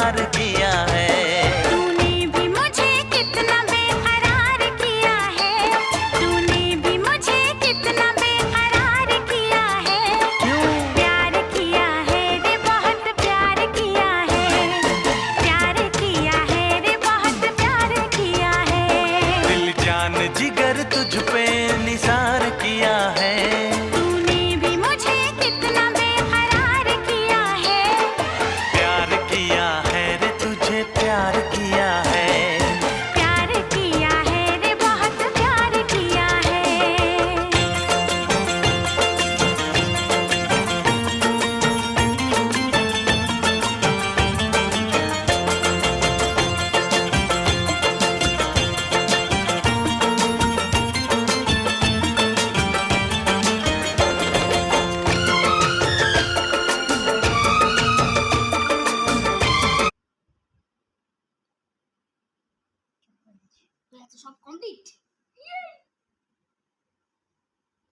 प्यार किया है। तूने भी मुझे कितना बेकरार किया है, तूने भी मुझे कितना बेकरार किया है। क्यों? प्यार किया है रे बहुत प्यार किया है, प्यार किया है रे बहुत प्यार किया है। दिल जान जिगर तुझ पे निसार किया है। तूने भी मुझे कितना बेकरार किया है, प्यार किया है रे तुझे प्यार किया है। प्यार किया है रे बहुत प्यार किया है। সব কমপ্লিট।